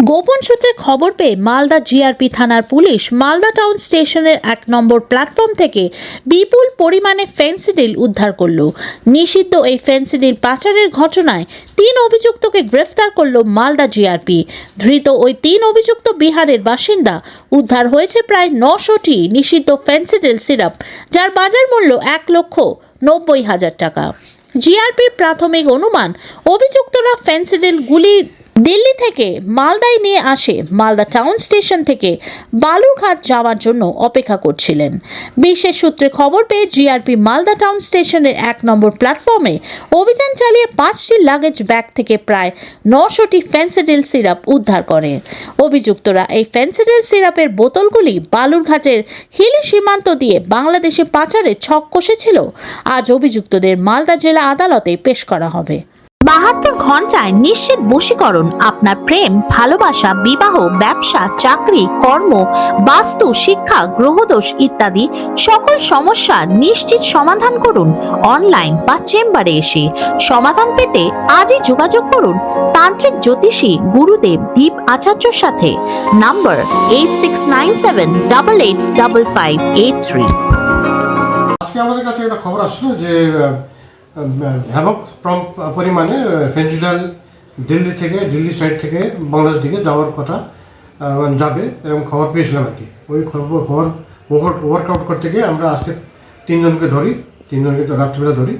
গোপন সূত্রে খবর পেয়ে মালদা জিআরপি থানার পুলিশ মালদা টাউন স্টেশনের 1 নম্বর প্ল্যাটফর্ম থেকে বিপুল পরিমাণে ফেন্সিডিল উদ্ধার করল। নিষিদ্ধ এই ফেন্সিডিল পাচারের ঘটনায় 3 অভিযুক্তকে গ্রেফতার করল মালদা জিআরপি। ধৃত ওই 3 অভিযুক্ত বিহারের বাসিন্দা। উদ্ধার হয়েছে প্রায় 900টি নিষিদ্ধ ফেন্সিডিল সিরাপ, যার বাজার মূল্য 1,90,000 টাকা। জিআরপির প্রাথমিক অনুমান, অভিযুক্তরা ফেন্সিডিলগুলি দিল্লি থেকে মালদায় নিয়ে আসে মালদা টাউন স্টেশন থেকে বালুরঘাট যাওয়ার জন্য অপেক্ষা করছিলেন। বিশেষ সূত্রে খবর পেয়ে জিআরপি মালদা টাউন স্টেশনের 1 নম্বর প্ল্যাটফর্মে অভিযান চালিয়ে 5টি লাগেজ ব্যাগ থেকে প্রায় 900টি ফেন্সিডিল সিরাপ উদ্ধার করে। অভিযুক্তরা এই ফেন্সিডিল সিরাপের বোতলগুলি বালুরঘাটের হিলি সীমান্ত দিয়ে বাংলাদেশে পাচারে ছক কষেছিল। আজ অভিযুক্তদের মালদা জেলা আদালতে পেশ করা হবে। 72 ঘন্টায় নিশ্চিত বশীকরণ। আপনার প্রেম, ভালোবাসা, বিবাহ, ব্যবসা, চাকরি, কর্ম, বাস্তু, শিক্ষা, গ্রহদোষ ইত্যাদি সকল সমস্যার নিশ্চিত সমাধান করুন অনলাইন বা চেম্বারে এসে। সমাধান পেতে আজই যোগাযোগ করুন তান্ত্রিক জ্যোতিষী গুরুদেব দীপ আচার্যর সাথে। নাম্বার 8697885583। আজকে আমাদের কাছে একটা খবর আসলো যে ব্যাপক পরিমাণে ফেন্সিডিল দিল্লি সাইড থেকে বাংলাদেশ দিকে যাওয়ার কথা যাবে এরকম খবর পেয়েছিলাম আর কি। ওই খবর ওয়ার্কআউট করতে গিয়ে আমরা আজকে 3 জনকে রাত্রিবেলা ধরি।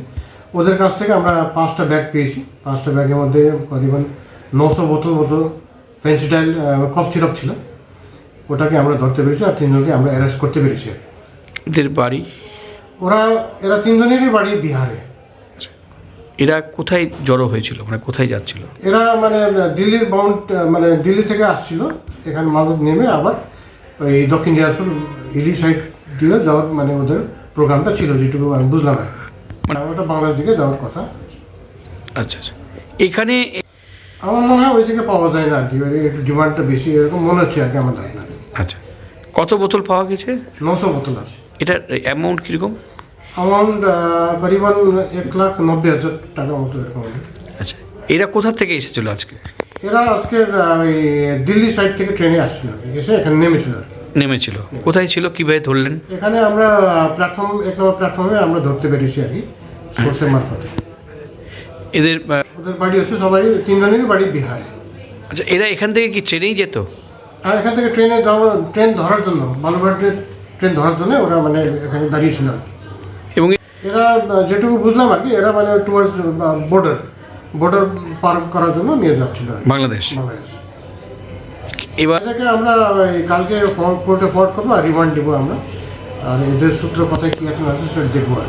ওদের কাছ থেকে আমরা 5টা ব্যাগ পেয়েছি। 5টা ব্যাগের মধ্যে করিবন 900 বোতল মতো ফেন্সিডিল কফ সিরাপ ছিল। ওটাকে আমরা ধরতে পেরেছি আর 3 জনকে আমরা অ্যারেস্ট করতে পেরেছি। এদের বাড়ি? এরা 3 জনেরই বাড়ি বিহারে। এরা কোথায় জড়ো হয়েছিল, মানে কোথায় যাচ্ছিল? এরা দিল্লি থেকে আসছিল, এখানে মালদা নেমে আবার ওই দক্ষিণ দিনাজপুর হিলি সাইড দিয়ে যাওয়ার ওদের প্রোগ্রামটা ছিল, যেটুকু আমি বুঝলাম আর ওটা বাংলাদেশ দিকে যাওয়ার কথা। আচ্ছা আচ্ছা, এখানে আমার মনে হয় ওই দিকে পাওয়া যায় না আর কি, একটু ডিমান্ডটা বেশি এরকম মনে হচ্ছে আর কি আমার ধারণা। আচ্ছা, কত বোতল পাওয়া গেছে? 900 বোতল আছে। এটার অ্যামাউন্ট কীরকম? অ্যামাউন্ট করিবন 1,90,000 টাকা মতো এরকম। আচ্ছা, এরা কোথা থেকে এসেছিল আজকে? এরা আজকে ওই দিল্লি সাইড থেকে ট্রেনে আসছিল, এসে এখানে নেমেছিল আর কি। নেমেছিল কোথায় ছিল, কীভাবে ধরলেন? এখানে আমরা 1 নম্বর প্ল্যাটফর্মে আমরা ধরতে পেরেছি আর কি, সোর্সের মারফতে। ওদের বাড়ি হচ্ছে সবাই 3 জনেরই বাড়ি বিহারে। আচ্ছা, এরা এখান থেকে কি ট্রেনেই যেত? আর এখান থেকে ট্রেন ধরার জন্য, বালুরঘাটের ট্রেন ধরার জন্য ওরা এখানে দাঁড়িয়েছিল আর কি। এবং এরা যেটুকু বুঝলাম আর কি, এরা টুয়ার্ডস বর্ডার পার করার জন্য নিয়ে যাচ্ছিল বাংলাদেশ। এবার থেকে আমরা কালকে কোর্টে ফরওয়ার্ড করবো আর রিমান্ড দেবো আমরা, আর এদের সূত্র কথায় কী আছে সেটা দেখবো আর